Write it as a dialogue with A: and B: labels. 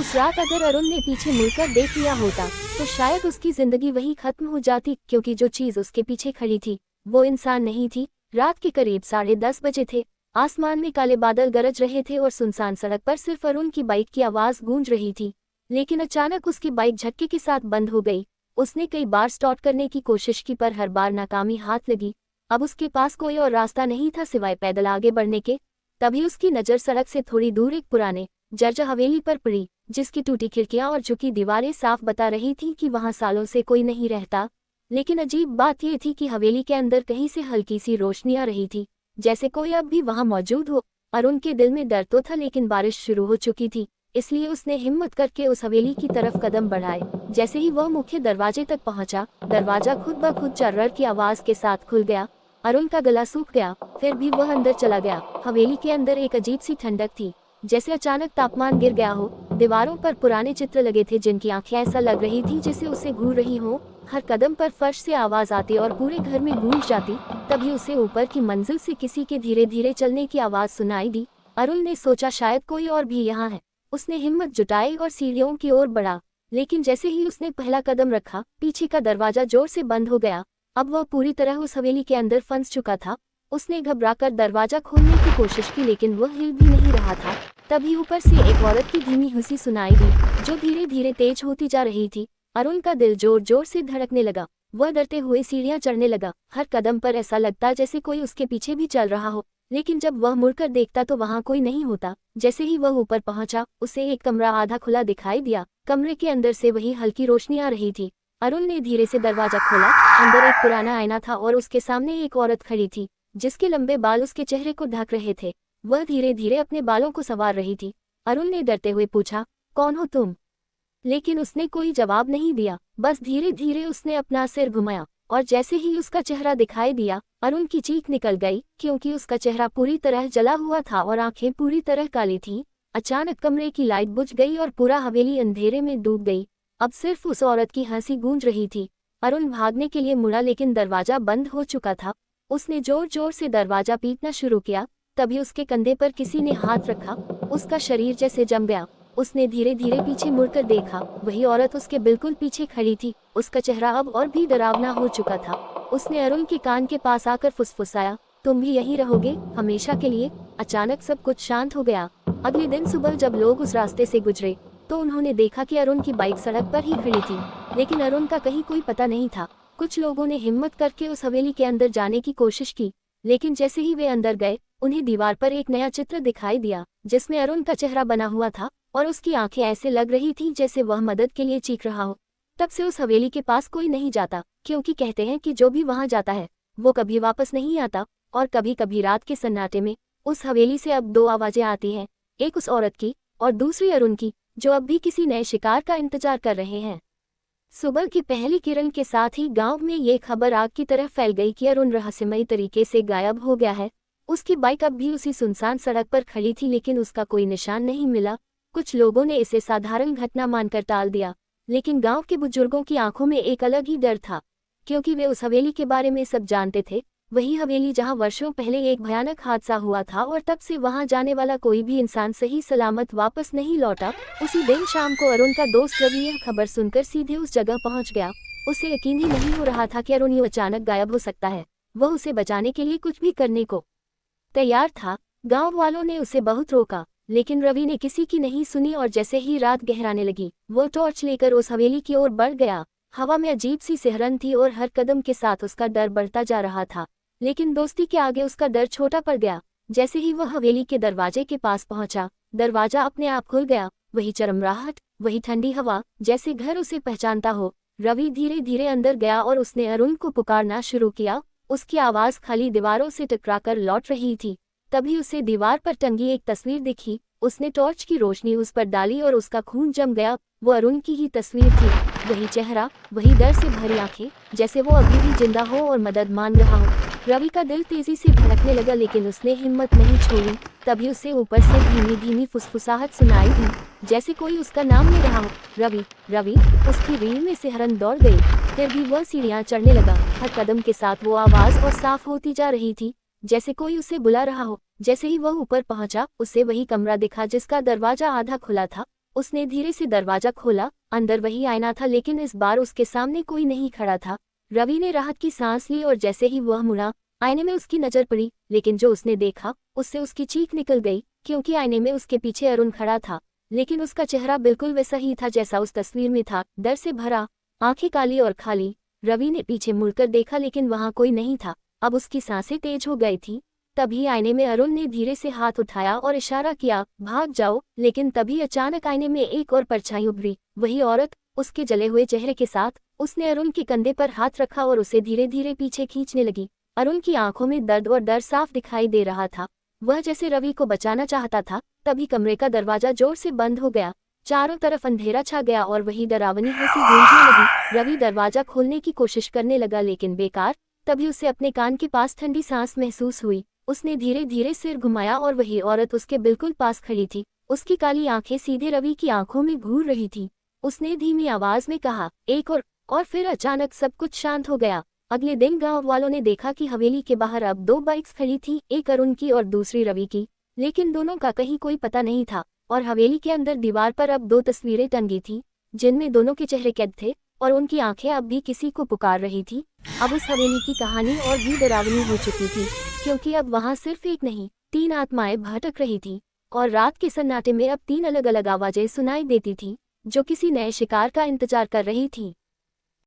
A: उस रात अगर अरुण ने पीछे मुड़कर देख लिया होता तो शायद उसकी जिंदगी वही खत्म हो जाती, क्योंकि जो चीज उसके पीछे खड़ी थी वो इंसान नहीं थी। रात के करीब 10:30 बजे थे। आसमान में काले बादल गरज रहे थे और सुनसान सड़क पर सिर्फ अरुण की बाइक की आवाज गूंज रही थी। लेकिन अचानक उसकी बाइक झटके के साथ बंद हो गई। उसने कई बार स्टार्ट करने की कोशिश की पर हर बार नाकामी हाथ लगी। अब उसके पास कोई और रास्ता नहीं था सिवाय पैदल आगे बढ़ने के। तभी उसकी नज़र सड़क से थोड़ी दूर एक पुराने जर्जर हवेली पर पड़ी, जिसकी टूटी खिड़कियां और झुकी दीवारें साफ बता रही थीं कि वहां सालों से कोई नहीं रहता। लेकिन अजीब बात यह थी कि हवेली के अंदर कहीं से हल्की सी रोशनी आ रही थी, जैसे कोई अब भी वहां मौजूद हो। अरुण के दिल में डर तो था, लेकिन बारिश शुरू हो चुकी थी, इसलिए उसने हिम्मत करके उस हवेली की तरफ कदम बढ़ाए। जैसे ही वह मुख्य दरवाजे तक पहुंचा, दरवाजा खुद ब खुद चर्रर की आवाज के साथ खुल गया। अरुण का गला सूख गया, फिर भी वह अंदर चला गया। हवेली के अंदर एक अजीब सी ठंडक थी, जैसे अचानक तापमान गिर गया हो। दीवारों पर पुराने चित्र लगे थे जिनकी आंखें ऐसा लग रही थी जैसे उसे घूर रही हो। हर कदम पर फर्श से आवाज आती और पूरे घर में गूंज जाती। तभी उसे ऊपर की मंजिल से किसी के धीरे धीरे चलने की आवाज सुनाई दी। अरुण ने सोचा शायद कोई और भी यहाँ है। उसने हिम्मत जुटाई और सीढ़ियों की ओर बढ़ा, लेकिन जैसे ही उसने पहला कदम रखा, पीछे का दरवाजा जोर से बंद हो गया। अब वह पूरी तरह उस हवेली के अंदर फंस चुका था। उसने घबराकर दरवाजा खोलने की कोशिश की, लेकिन वह हिल भी नहीं रहा था। तभी ऊपर से एक औरत की धीमी हंसी सुनाई दी, जो धीरे धीरे तेज होती जा रही थी। अरुण का दिल जोर जोर से धड़कने लगा। वह डरते हुए सीढ़ियां चढ़ने लगा। हर कदम पर ऐसा लगता जैसे कोई उसके पीछे भी चल रहा हो, लेकिन जब वह मुड़कर देखता तो वहां कोई नहीं होता। जैसे ही वह ऊपर पहुंचा, उसे एक कमरा आधा खुला दिखाई दिया। कमरे के अंदर से वही हल्की रोशनी आ रही थी। अरुण ने धीरे से दरवाजा खोला। अंदर एक पुराना आईना था और उसके सामने एक औरत खड़ी थी, जिसके लंबे बाल उसके चेहरे को ढक रहे थे। वह धीरे धीरे अपने बालों को संवार रही थी। अरुण ने डरते हुए पूछा, कौन हो तुम? लेकिन उसने कोई जवाब नहीं दिया। बस धीरे धीरे उसने अपना सिर घुमाया और जैसे ही उसका चेहरा दिखाई दिया, अरुण की चीख निकल गई, क्योंकि उसका चेहरा पूरी तरह जला हुआ था और आंखें पूरी तरह काली थीं। अचानक कमरे की लाइट बुझ गई और पूरा हवेली अंधेरे में डूब गई। अब सिर्फ उस औरत की हंसी गूंज रही थी। अरुण भागने के लिए मुड़ा, लेकिन दरवाजा बंद हो चुका था। उसने जोर जोर से दरवाजा पीटना शुरू किया। तभी उसके कंधे पर किसी ने हाथ रखा। उसका शरीर जैसे जम गया। उसने धीरे धीरे पीछे मुड़कर देखा। वही औरत उसके बिल्कुल पीछे खड़ी थी। उसका चेहरा अब और भी डरावना हो चुका था। उसने अरुण के कान के पास आकर फुसफुसाया, तुम भी यहीं रहोगे हमेशा के लिए? अचानक सब कुछ शांत हो गया। अगले दिन सुबह जब लोग उस रास्ते से गुजरे तो उन्होंने देखा कि अरुण की बाइक सड़क पर ही खड़ी थी, लेकिन अरुण का कहीं कोई पता नहीं था। कुछ लोगों ने हिम्मत करके उस हवेली के अंदर जाने की कोशिश की, लेकिन जैसे ही वे अंदर गए, उन्हें दीवार पर एक नया चित्र दिखाई दिया, जिसमें अरुण का चेहरा बना हुआ था और उसकी आंखें ऐसे लग रही थीं जैसे वह मदद के लिए चीख रहा हो। तब से उस हवेली के पास कोई नहीं जाता, क्योंकि कहते हैं कि जो भी वहां जाता है वो कभी वापस नहीं आता। और कभी कभी रात के सन्नाटे में उस हवेली से अब दो आवाजें आती हैं, एक उस औरत की और दूसरी अरुण की, जो अब भी किसी नए शिकार का इंतजार कर रहे हैं। सुबह की पहली किरण के साथ ही गांव में ये खबर आग की तरह फैल गई कि अरुण रहस्यमयी तरीके से गायब हो गया है। उसकी बाइक अब भी उसी सुनसान सड़क पर खड़ी थी, लेकिन उसका कोई निशान नहीं मिला। कुछ लोगों ने इसे साधारण घटना मानकर टाल दिया, लेकिन गांव के बुजुर्गों की आंखों में एक अलग ही डर था, क्योंकि वे उस हवेली के बारे में सब जानते थे। वही हवेली जहां वर्षों पहले एक भयानक हादसा हुआ था और तब से वहां जाने वाला कोई भी इंसान सही सलामत वापस नहीं लौटा। उसी दिन शाम को अरुण का दोस्त रवि यह खबर सुनकर सीधे उस जगह पहुंच गया। उसे यकीन ही नहीं हो रहा था कि अरुण यूं अचानक गायब हो सकता है। वह उसे बचाने के लिए कुछ भी करने को तैयार था। गांव वालों ने उसे बहुत रोका, लेकिन रवि ने किसी की नहीं सुनी और जैसे ही रात गहराने लगी, वो टॉर्च लेकर उस हवेली की ओर बढ़ गया। हवा में अजीब सी सिहरन थी और हर कदम के साथ उसका डर बढ़ता जा रहा था, लेकिन दोस्ती के आगे उसका डर छोटा पड़ गया। जैसे ही वह हवेली के दरवाजे के पास पहुंचा, दरवाजा अपने आप खुल गया। वही चरमराहट, वही ठंडी हवा, जैसे घर उसे पहचानता हो। रवि धीरे धीरे अंदर गया और उसने अरुण को पुकारना शुरू किया। उसकी आवाज खाली दीवारों से टकराकर लौट रही थी। तभी उसे दीवार पर टंगी एक तस्वीर दिखी। उसने टॉर्च की रोशनी उस पर डाली और उसका खून जम गया। वो अरुण की ही तस्वीर थी। वही चेहरा, वही डर से भरी आंखें, जैसे वो अभी भी जिंदा हो और मदद मांग रहा हो। रवि का दिल तेजी से धड़कने लगा, लेकिन उसने हिम्मत नहीं छोड़ी। तभी उसे ऊपर से धीमी धीमी फुसफुसाहट सुनाई दी, जैसे कोई उसका नाम ले रहा हो। रवि, रवि। उसकी रीढ़ में सिहरन दौड़ गई। फिर भी वह सीढ़ियां चढ़ने लगा। हर कदम के साथ वो आवाज और साफ होती जा रही थी, जैसे कोई उसे बुला रहा हो। जैसे ही वह ऊपर पहुंचा, उसे वही कमरा दिखा जिसका दरवाजा आधा खुला था। उसने धीरे से दरवाजा खोला। अंदर वही आईना था, लेकिन इस बार उसके सामने कोई नहीं खड़ा था। रवि ने राहत की सांस ली और जैसे ही वह मुड़ा, आईने में उसकी नजर पड़ी, लेकिन जो उसने देखा उससे उसकी चीख निकल गई, क्योंकि आईने में उसके पीछे अरुण खड़ा था। लेकिन उसका चेहरा बिल्कुल वैसा ही था जैसा उस तस्वीर में था, डर से भरा, आंखें काली और खाली। रवि ने पीछे मुड़कर देखा, लेकिन वहां कोई नहीं था। अब उसकी सांसें तेज हो गई थी। तभी आईने में अरुण ने धीरे से हाथ उठाया और इशारा किया, भाग जाओ। लेकिन तभी अचानक आईने में एक और परछाई उभरी, वही औरत, उसके जले हुए चेहरे के साथ। उसने अरुण के कंधे पर हाथ रखा और उसे धीरे धीरे पीछे खींचने लगी। अरुण की आंखों में दर्द और डर साफ दिखाई दे रहा था। वह जैसे रवि को बचाना चाहता था। तभी कमरे का दरवाजा जोर से बंद हो गया। चारों तरफ अंधेरा छा गया और वही डरावनी हंसी गूंजने लगी। रवि दरवाजा खोलने की कोशिश करने लगा, लेकिन बेकार। तभी उसे अपने कान के पास ठंडी सांस महसूस हुई। उसने धीरे धीरे सिर घुमाया और वही औरत उसके बिल्कुल पास खड़ी थी। उसकी काली आंखें सीधे रवि की आंखों में घूर रही थी। उसने धीमी आवाज में कहा, एक और फिर अचानक सब कुछ शांत हो गया। अगले दिन गांव वालों ने देखा कि हवेली के बाहर अब 2 बाइक्स खड़ी थी, एक अरुण की और दूसरी रवि की। लेकिन दोनों का कहीं कोई पता नहीं था। और हवेली के अंदर दीवार पर अब 2 तस्वीरें टंगी थी, जिनमें दोनों के चेहरे कैद थे और उनकी आंखें अब भी किसी को पुकार रही थी। अब उस हवेली की कहानी और भी डरावनी हो चुकी थी, क्योंकि अब वहां सिर्फ एक नहीं, 3 आत्माएं भटक रही थी। और रात के सन्नाटे में अब 3 अलग अलग आवाजें सुनाई देती थी, जो किसी नए शिकार का इंतजार कर रही थी।